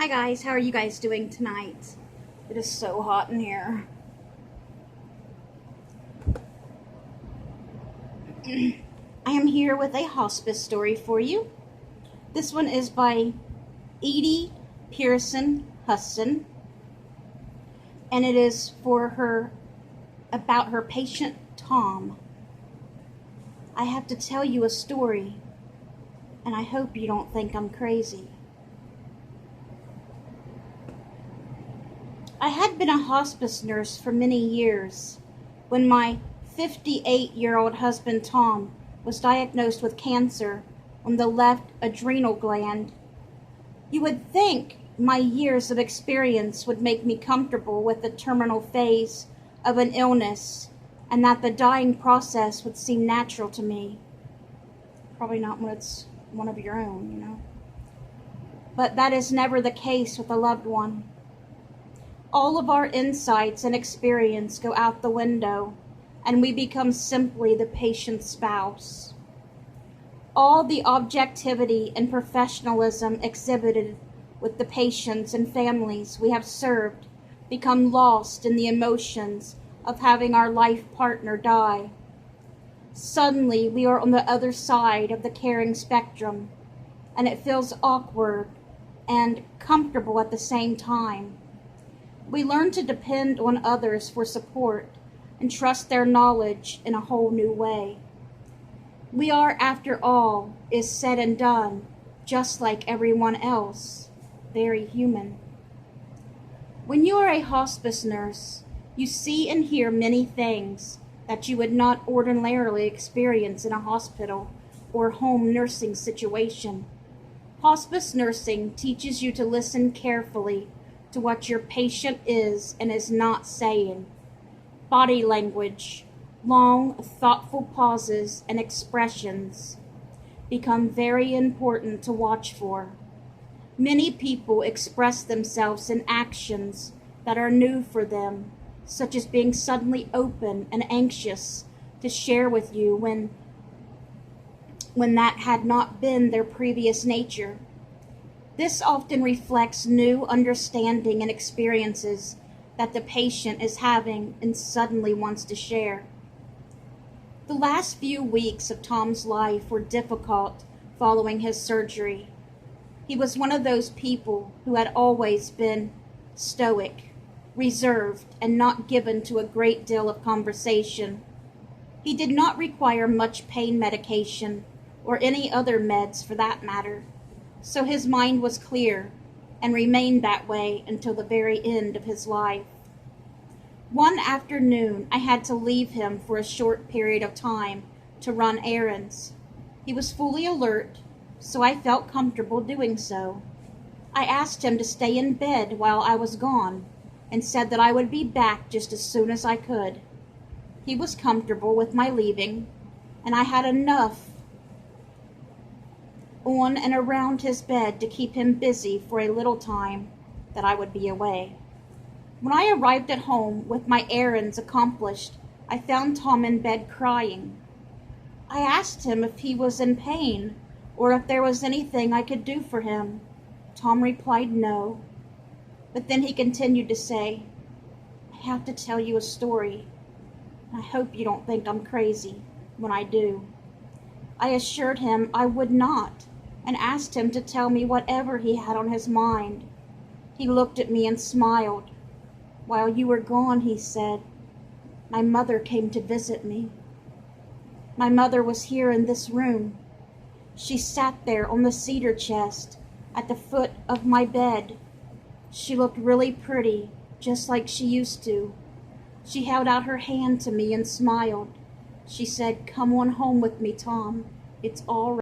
Hi guys, how are you guys doing tonight? It is so hot in here. I am here with a hospice story for you. This one is by Edie Pearson Huston, and it is about her patient Tom. I have to tell you a story, and I hope you don't think I'm crazy. I had been a hospice nurse for many years when my 58-year-old husband Tom was diagnosed with cancer on the left adrenal gland. You would think my years of experience would make me comfortable with the terminal phase of an illness and that the dying process would seem natural to me. Probably not when it's one of your own, you know. But that is never the case with a loved one. All of our insights and experience go out the window, and we become simply the patient's spouse. All the objectivity and professionalism exhibited with the patients and families we have served become lost in the emotions of having our life partner die. Suddenly, we are on the other side of the caring spectrum, and it feels awkward and comfortable at the same time. We learn to depend on others for support and trust their knowledge in a whole new way. We are, after all is said and done, just like everyone else, very human. When you are a hospice nurse, you see and hear many things that you would not ordinarily experience in a hospital or home nursing situation. Hospice nursing teaches you to listen carefully to what your patient is and is not saying. Body language, long, thoughtful pauses and expressions become very important to watch for. Many people express themselves in actions that are new for them, such as being suddenly open and anxious to share with you when that had not been their previous nature. This often reflects new understanding and experiences that the patient is having and suddenly wants to share. The last few weeks of Tom's life were difficult following his surgery. He was one of those people who had always been stoic, reserved, and not given to a great deal of conversation. He did not require much pain medication or any other meds for that matter. So his mind was clear and remained that way until the very end of his life. One afternoon, I had to leave him for a short period of time to run errands. He was fully alert, so I felt comfortable doing so. I asked him to stay in bed while I was gone and said that I would be back just as soon as I could. He was comfortable with my leaving, and I had enough on and around his bed to keep him busy for a little time that I would be away. When I arrived at home with my errands accomplished, I found Tom in bed crying. I asked him if he was in pain or if there was anything I could do for him. Tom replied no, but then he continued to say, "I have to tell you a story. I hope you don't think I'm crazy when I do." I assured him I would not, and asked him to tell me whatever he had on his mind. He looked at me and smiled. "While you were gone," he said, "my mother came to visit me. My mother was here in this room. She sat there on the cedar chest at the foot of my bed. She looked really pretty, just like she used to. She held out her hand to me and smiled. She said, 'Come on home with me, Tom. It's all right.'"